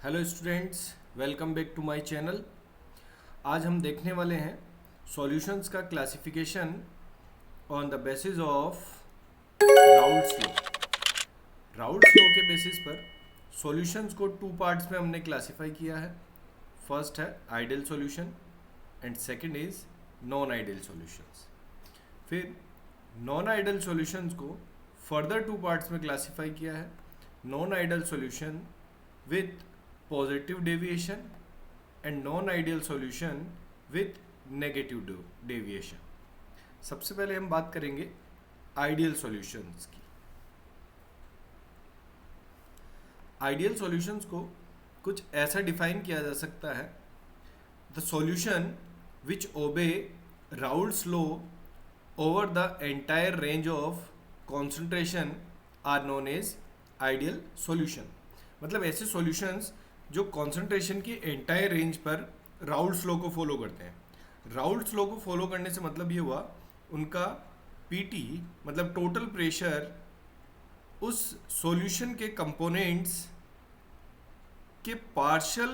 Hello students, welcome back to my channel. आज हम देखने वाले हैं सॉल्यूशंस का classification on the basis of Raoult's law. Raoult's law के बेसिस पर सॉल्यूशंस को टू पार्ट्स में हमने क्लासिफाई किया है। फर्स्ट है ideal solution and second is non ideal solutions. फिर नॉन आइडियल सॉल्यूशंस को फर्दर टू पार्ट्स में क्लासिफाई किया है। Non ideal solution with positive deviation and non-ideal solution with negative deviation। सबसे पहले हम बात करेंगे आइडियल सॉल्यूशंस की। आइडियल सॉल्यूशंस को कुछ ऐसा डिफाइन किया जा सकता है: the solution which obey Raoult's law over the entire range of concentration are known as ideal solution. मतलब ऐसे सॉल्यूशंस जो कॉन्सेंट्रेशन की एंटायर रेंज पर राउल्ट्स लॉ को फॉलो करते हैं। राउल्ट्स लॉ को फॉलो करने से मतलब ये हुआ उनका पीटी मतलब टोटल प्रेशर उस सॉल्यूशन के कंपोनेंट्स के पार्शियल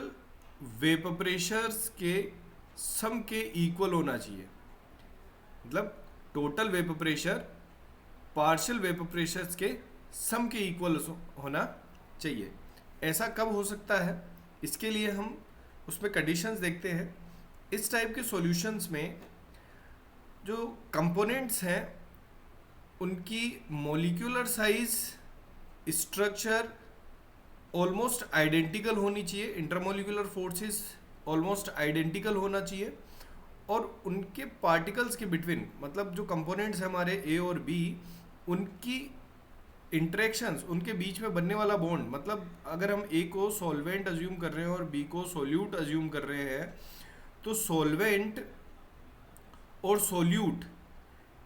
वेपर प्रेशर्स के सम के इक्वल होना चाहिए। मतलब total vapour pressure partial vapour pressures के सम के इक्वल होना चाहिए। ऐसा कब हो सकता है, इसके लिए हम उसमें कंडीशंस देखते हैं। इस टाइप के सॉल्यूशंस में जो कंपोनेंट्स हैं उनकी molecular size structure almost identical होनी चाहिए, इंटरमॉलिक्यूलर फोर्सेस ऑलमोस्ट आइडेंटिकल होना चाहिए, और उनके पार्टिकल्स के बिटवीन मतलब जो कंपोनेंट्स हैं हमारे ए और बी, उनकी इंटरेक्शंस, उनके बीच में बनने वाला बॉन्ड, मतलब अगर हम ए को सॉल्वेंट अज्यूम कर रहे हैं और बी को सोल्यूट अज्यूम कर रहे हैं, तो सॉल्वेंट और सोल्यूट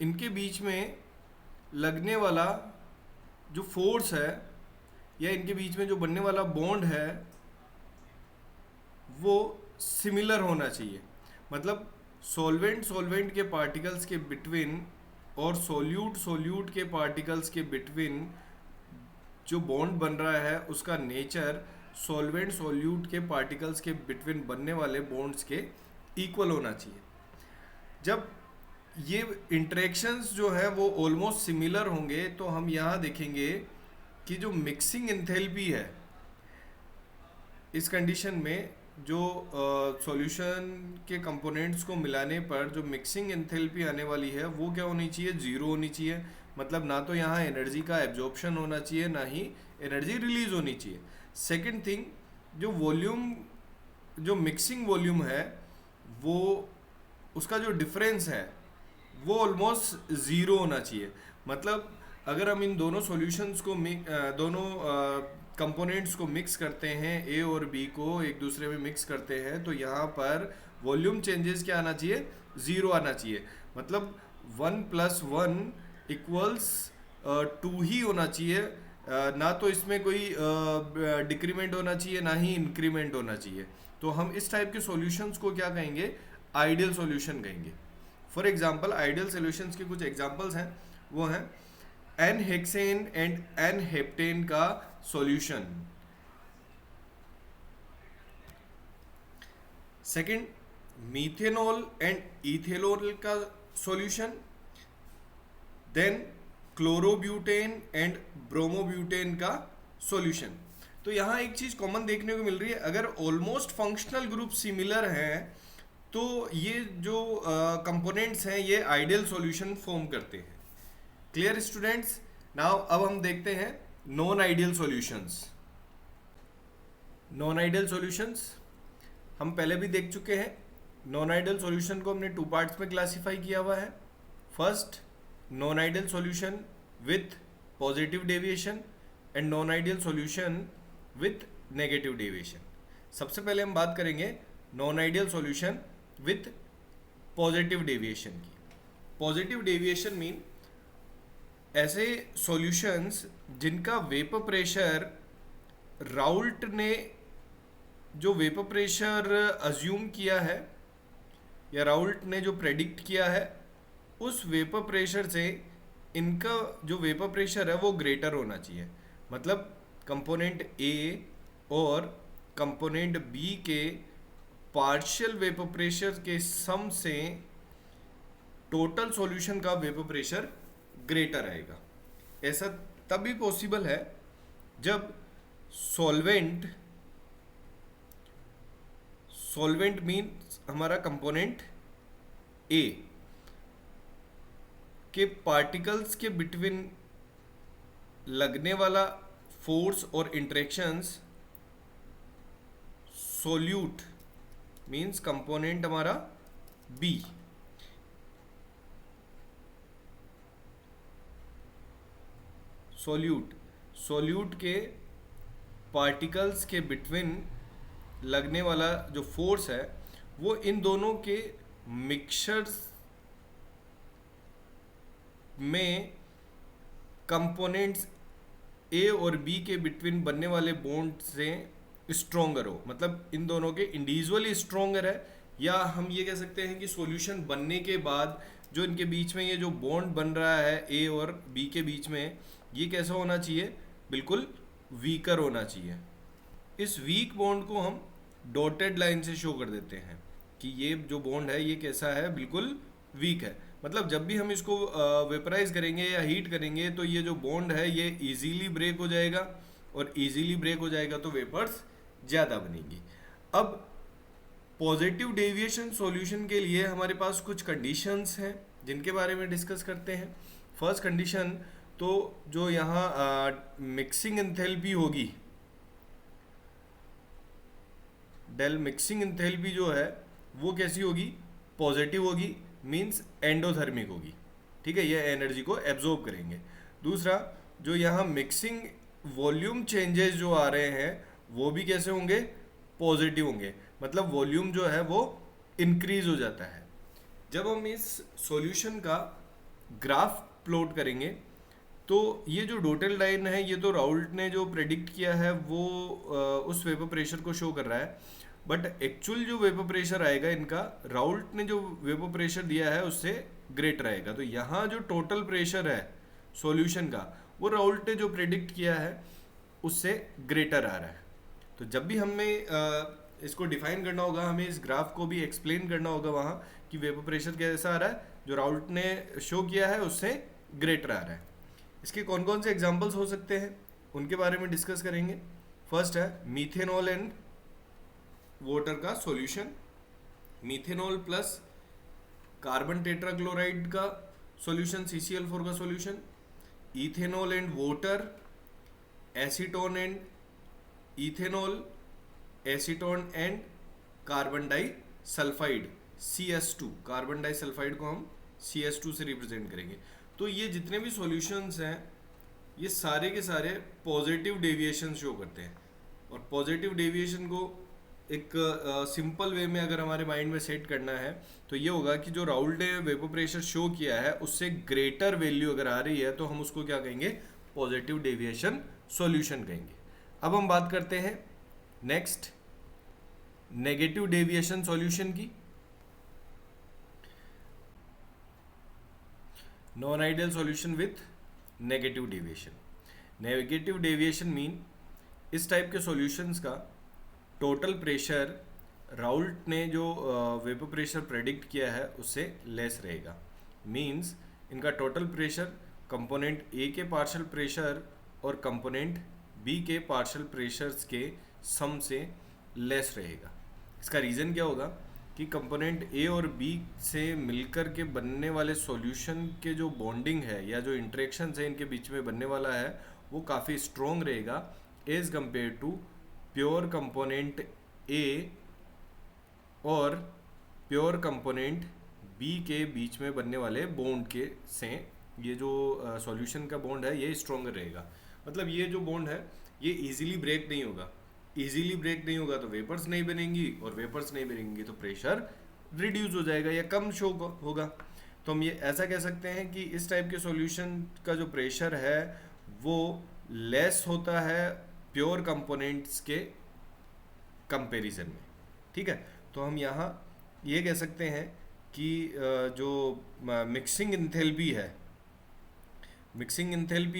इनके बीच में लगने वाला जो फोर्स है या इनके बीच में जो बनने वाला बॉन्ड है वो सिमिलर होना चाहिए। मतलब सॉल्वेंट के पार्टिकल्स के बिटवीन और सोल्यूट के पार्टिकल्स के बिटवीन जो बॉन्ड बन रहा है उसका नेचर सोल्यूट के पार्टिकल्स के बिटवीन बनने वाले बॉन्ड्स के इक्वल होना चाहिए। जब ये इंटरेक्शंस जो है वो ऑलमोस्ट सिमिलर होंगे तो हम यहाँ देखेंगे कि जो मिक्सिंग एंथैल्पी है, इस कंडीशन में जो सॉल्यूशन के कंपोनेंट्स को मिलाने पर जो मिक्सिंग एंथैल्पी आने वाली है वो क्या होनी चाहिए, जीरो होनी चाहिए। मतलब ना तो यहाँ एनर्जी का एब्जॉर्प्शन होना चाहिए ना ही एनर्जी रिलीज होनी चाहिए। सेकंड थिंग, जो वॉल्यूम, जो मिक्सिंग वॉल्यूम है वो उसका जो डिफरेंस है वो ऑलमोस्ट ज़ीरो होना चाहिए। मतलब अगर हम इन दोनों सॉल्यूशंस को दोनों कंपोनेंट्स को मिक्स करते हैं, ए और बी को एक दूसरे में मिक्स करते हैं, तो यहाँ पर वॉल्यूम चेंजेस क्या आना चाहिए, ज़ीरो आना चाहिए। मतलब 1 + 1 = 2 ही होना चाहिए, ना तो इसमें कोई डिक्रीमेंट होना चाहिए ना ही इंक्रीमेंट होना चाहिए। तो हम इस टाइप के सॉल्यूशंस को क्या कहेंगे, आइडियल सॉल्यूशन कहेंगे। फॉर एग्जांपल आइडियल सॉल्यूशंस के कुछ एग्जांपल्स हैं, वो हैं N hexane and N heptane का solution. Second, methanol and ethanol का solution. Then chlorobutane and bromobutane का सॉल्यूशन। तो यहाँ एक चीज कॉमन देखने को मिल रही है, अगर ऑलमोस्ट फंक्शनल ग्रुप सिमिलर हैं तो ये जो कंपोनेंट्स हैं ये आइडियल सॉल्यूशन फॉर्म करते हैं। Clear students? नाउ अब हम देखते हैं non ideal solutions. Non ideal solutions हम पहले भी देख चुके हैं। नॉन आइडियल सॉल्यूशन को हमने टू पार्ट्स में क्लासिफाई किया हुआ है। First, non ideal solution with positive deviation and non ideal solution with negative deviation. सबसे पहले हम बात करेंगे non ideal solution with positive deviation की। पॉजिटिव डेविएशन मीन ऐसे सॉल्यूशंस जिनका वेपर प्रेशर, राउल्ट ने जो वेपर प्रेशर अज्यूम किया है या राउल्ट ने जो प्रेडिक्ट किया है, उस वेपर प्रेशर से इनका जो वेपर प्रेशर है वो ग्रेटर होना चाहिए। मतलब कंपोनेंट ए और कंपोनेंट बी के पार्शियल वेपर प्रेशर के सम से टोटल सॉल्यूशन का वेपर प्रेशर ग्रेटर आएगा। ऐसा तभी पॉसिबल है जब सॉल्वेंट मीन्स हमारा कंपोनेंट ए के पार्टिकल्स के बिटवीन लगने वाला फोर्स और इंटरेक्शंस सोल्यूट मीन्स कंपोनेंट हमारा बी सोल्यूट के पार्टिकल्स के बिटवीन लगने वाला जो फोर्स है वो इन दोनों के मिक्सचर्स में कंपोनेंट्स ए और बी के बिटवीन बनने वाले बॉन्ड से स्ट्रोंगर हो, मतलब इन दोनों के इंडिविजुअली स्ट्रोंगर है, या हम ये कह सकते हैं कि सॉल्यूशन बनने के बाद जो इनके बीच में ये जो बॉन्ड बन रहा है ए और बी के बीच में, ये कैसा होना चाहिए, बिल्कुल वीकर होना चाहिए। इस वीक बॉन्ड को हम डॉटेड लाइन से शो कर देते हैं कि ये जो बॉन्ड है ये कैसा है, बिल्कुल वीक है। मतलब जब भी हम इसको वेपराइज करेंगे या हीट करेंगे तो ये जो बॉन्ड है ये इजीली ब्रेक हो जाएगा, और इजीली ब्रेक हो जाएगा तो वेपर्स ज़्यादा बनेगी। अब पॉजिटिव डेविएशन सॉल्यूशन के लिए हमारे पास कुछ कंडीशंस हैं जिनके बारे में डिस्कस करते हैं। फर्स्ट कंडीशन तो जो यहाँ मिक्सिंग एंथैल्पी होगी, डेल मिक्सिंग एंथैल्पी जो है वो कैसी होगी, पॉजिटिव होगी, मींस एंडोथर्मिक होगी। ठीक है, ये एनर्जी को एब्जॉर्ब करेंगे। दूसरा, जो यहाँ मिक्सिंग वॉल्यूम चेंजेस जो आ रहे हैं वो भी कैसे होंगे, पॉजिटिव होंगे, मतलब वॉल्यूम जो है वो इंक्रीज हो जाता है। जब हम इस सॉल्यूशन का ग्राफ प्लॉट करेंगे तो ये जो डॉटेड लाइन है ये तो राउल्ट ने जो प्रेडिक्ट किया है वो उस वेपर प्रेशर को शो कर रहा है, बट एक्चुअल जो वेपर प्रेशर आएगा इनका, राउल्ट ने जो वेपर प्रेशर दिया है उससे ग्रेटर आएगा। तो यहाँ जो टोटल प्रेशर है सॉल्यूशन का वो राउल्ट ने जो प्रेडिक्ट किया है उससे ग्रेटर आ रहा है। तो जब भी हमें इसको डिफाइन करना होगा, हमें इस ग्राफ को भी एक्सप्लेन करना होगा वहाँ कि वेपर प्रेशर कैसा आ रहा है, जो राउल्ट ने शो किया है उससे ग्रेटर आ रहा है। इसके कौन कौन से एग्जाम्पल्स हो सकते हैं उनके बारे में डिस्कस करेंगे। फर्स्ट है मीथेनॉल एंड वाटर का solution, methanol plus carbon tetrachloride का सॉल्यूशन, CCl4 का solution, ethanol and water, acetone and ethanol, acetone and carbon disulphide CS2, carbon disulphide को हम CS2 से रिप्रेजेंट करेंगे। तो ये जितने भी सॉल्यूशंस हैं ये सारे के सारे पॉजिटिव डेविएशन शो करते हैं, और पॉजिटिव डेविएशन को एक सिंपल वे में अगर हमारे माइंड में सेट करना है तो ये होगा कि जो राउल्ट ने वेपर प्रेशर शो किया है उससे ग्रेटर वैल्यू अगर आ रही है तो हम उसको क्या कहेंगे, पॉजिटिव डेविएशन सॉल्यूशन कहेंगे। अब हम बात करते हैं नेक्स्ट नेगेटिव डेविएशन सॉल्यूशन की। Non ideal solution with negative deviation. Negative deviation mean इस टाइप के सॉल्यूशंस का टोटल प्रेशर राउल्ट ने जो वेपर प्रेशर प्रेडिक्ट किया है उससे लेस रहेगा। मींस इनका टोटल प्रेशर कंपोनेंट ए के पार्शियल प्रेशर और कंपोनेंट बी के पार्शियल प्रेशर्स के सम से लेस रहेगा। इसका रीज़न क्या होगा कि कंपोनेंट ए और बी से मिलकर के बनने वाले सॉल्यूशन के जो बॉन्डिंग है या जो इंटरेक्शन है इनके बीच में बनने वाला है वो काफ़ी स्ट्रॉन्ग रहेगा as compared to pure component A और प्योर कंपोनेंट बी के बीच में बनने वाले बॉन्ड के से। ये जो सॉल्यूशन का बॉन्ड है ये स्ट्रॉन्गर रहेगा, मतलब ये जो बॉन्ड है ये इजीली ब्रेक नहीं होगा। इजीली ब्रेक नहीं होगा तो वेपर्स नहीं बनेंगी, और वेपर्स नहीं बनेंगी तो प्रेशर रिड्यूस हो जाएगा या कम शो होगा। तो हम ये ऐसा कह सकते हैं कि इस टाइप के सॉल्यूशन का जो प्रेशर है वो लेस होता है प्योर कंपोनेंट्स के कंपैरिजन में। ठीक है, तो हम यहाँ ये कह सकते हैं कि जो मिक्सिंग एंथैल्पी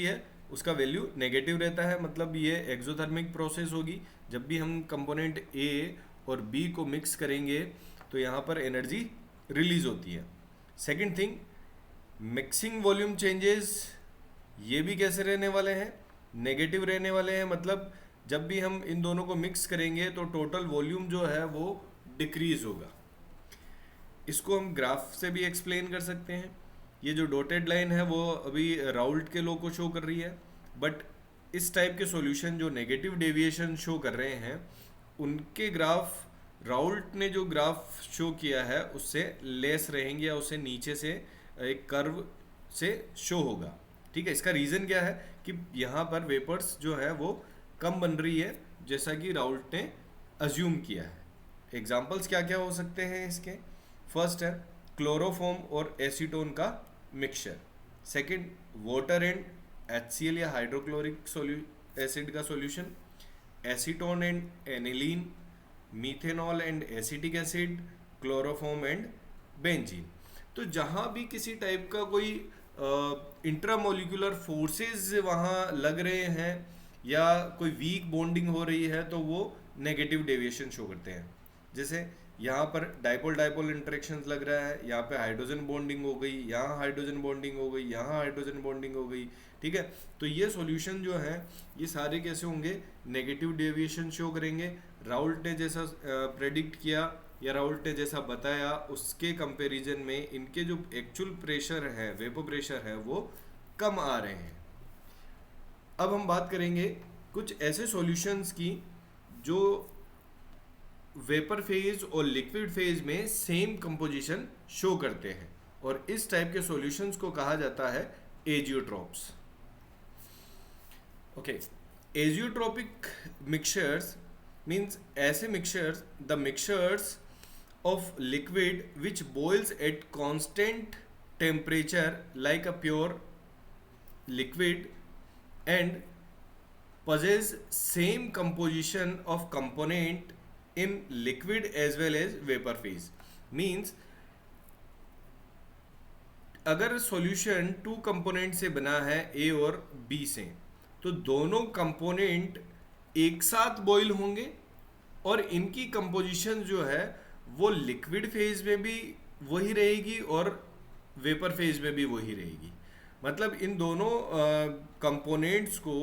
है उसका वैल्यू नेगेटिव रहता है, मतलब ये एक्सोथर्मिक प्रोसेस होगी। जब भी हम कंपोनेंट ए और बी को मिक्स करेंगे तो यहाँ पर एनर्जी रिलीज होती है। Second thing, mixing volume changes, ये भी कैसे रहने वाले हैं, नेगेटिव रहने वाले हैं। मतलब जब भी हम इन दोनों को मिक्स करेंगे तो टोटल वॉल्यूम जो है वो डिक्रीज होगा। इसको हम ग्राफ से भी एक्सप्लेन कर सकते हैं। ये जो डॉटेड लाइन है वो अभी राउल्ट के लॉ को शो कर रही है, बट इस टाइप के सॉल्यूशन जो नेगेटिव डेविएशन शो कर रहे हैं उनके ग्राफ राउल्ट ने जो ग्राफ शो किया है उससे लेस रहेंगे या उससे नीचे से एक कर्व से शो होगा। ठीक है, इसका रीज़न क्या है कि यहाँ पर वेपर्स जो है वो कम बन रही है जैसा कि राउल्ट ने अज्यूम किया है। एग्जाम्पल्स क्या क्या हो सकते हैं इसके? फर्स्ट है क्लोरोफॉर्म और एसीटोन का mixture. Second, water and HCl या हाइड्रोक्लोरिक एसिड का solution. Acetone and aniline, methanol and acetic acid, chloroform and benzene. तो जहाँ भी किसी टाइप का कोई इंट्रामोलिकुलर फोर्सेस वहाँ लग रहे हैं या कोई वीक बॉन्डिंग हो रही है तो वो नेगेटिव डेविएशन शो करते हैं। जैसे यहाँ पर डाइपोल डाइपोल इंटरेक्शंस लग रहा है, यहाँ पे हाइड्रोजन बॉन्डिंग हो गई, यहाँ हाइड्रोजन बॉन्डिंग हो गई, यहाँ हाइड्रोजन बॉन्डिंग हो गई। ठीक है, तो ये सॉल्यूशन जो है ये सारे कैसे होंगे, नेगेटिव डेविएशन शो करेंगे। राउल्ट ने जैसा प्रेडिक्ट किया या राउल्ट ने जैसा बताया उसके कंपैरिजन में इनके जो एक्चुअल प्रेशर है, वेपर प्रेशर है, वो कम आ रहे हैं। अब हम बात करेंगे कुछ ऐसे सॉल्यूशंस की जो वेपर फेज और लिक्विड फेज में सेम कंपोजिशन शो करते हैं, और इस टाइप के सॉल्यूशंस को कहा जाता है एजियोट्रोप्स। ओके, एजियोट्रोपिक मिक्सचर्स मीन्स ऐसे mixtures, the mixtures of liquid which boils at constant temperature like a pure liquid and possess same composition of component in liquid as well as vapor phase। means अगर solution to component से बना है ए और B से, तो दोनों component एक साथ बॉईल होंगे और इनकी कंपोजिशन जो है वो लिक्विड फेज में भी वही रहेगी और वेपर फेज में भी वही रहेगी। मतलब इन दोनों कंपोनेंट्स को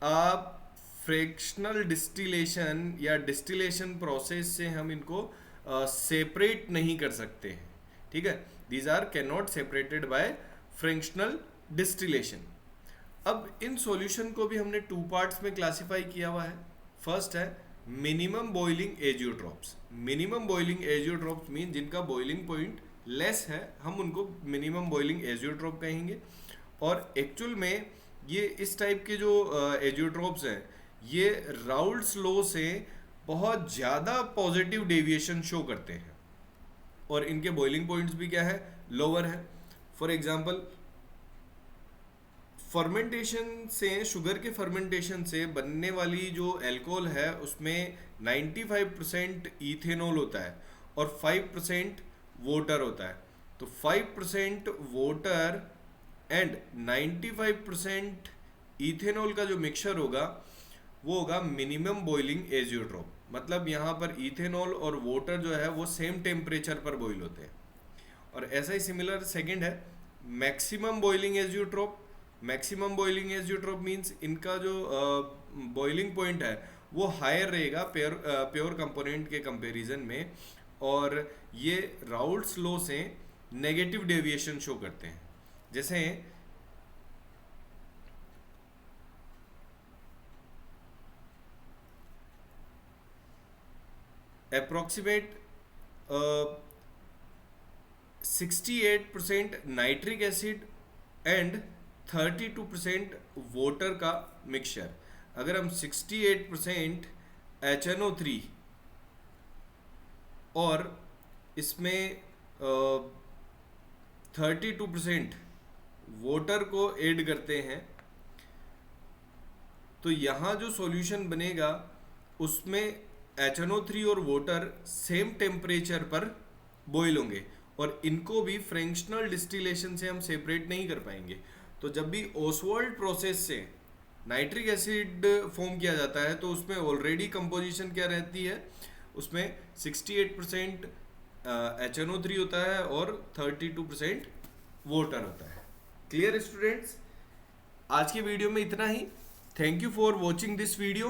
आप फ्रैक्शनल डिस्टिलेशन या डिस्टिलेशन प्रोसेस से हम इनको सेपरेट नहीं कर सकते हैं। ठीक है, these are can not separated by fractional distillation. अब इन सॉल्यूशन को भी हमने टू पार्ट्स में क्लासिफाई किया हुआ है। फर्स्ट है minimum boiling azeotropes. Minimum boiling azeotropes mean जिनका बॉइलिंग पॉइंट लेस है, हम उनको मिनिमम बॉइलिंग एजियोट्रोप कहेंगे। और एक्चुअल में ये इस टाइप के जो एजियोट्रोप्स हैं ये राउल्ट्स लॉ से बहुत ज़्यादा पॉजिटिव डेविएशन शो करते हैं और इनके बॉइलिंग पॉइंट्स भी क्या है, लोअर है। फॉर एग्जांपल फर्मेंटेशन से, शुगर के फर्मेंटेशन से बनने वाली जो अल्कोहल है उसमें 95% इथेनॉल होता है और 5% वाटर होता है। तो 5% वाटर एंड 95% इथेनॉल का जो मिक्सचर होगा वो होगा मिनिमम बॉइलिंग एजियोट्रोप। मतलब यहाँ पर इथेनॉल और वाटर जो है वो सेम टेम्परेचर पर बॉइल होते हैं। और ऐसा ही सिमिलर सेकंड है maximum boiling azeotrope. Maximum boiling azeotrope means इनका जो बॉइलिंग पॉइंट है वो हायर रहेगा प्योर कंपोनेंट के कंपैरिजन में, और ये राउल्ट्स लॉ से नेगेटिव डेविएशन शो करते हैं। जैसे approximate 68% nitric acid and 32% water का मिक्सचर। अगर हम 68% HNO3 और इसमें 32% वाटर को ऐड करते हैं तो यहाँ जो सॉल्यूशन बनेगा उसमें HNO3 और वाटर सेम टेम्परेचर पर बॉईल होंगे और इनको भी फ्रैक्शनल डिस्टिलेशन से हम सेपरेट नहीं कर पाएंगे। तो जब भी ओसवाल्ड प्रोसेस से नाइट्रिक एसिड फॉर्म किया जाता है तो उसमें ऑलरेडी कंपोजिशन क्या रहती है, उसमें 68% HNO3 होता है और 32% वाटर होता है। Clear students? आज के वीडियो में इतना ही। Thank you for watching this video.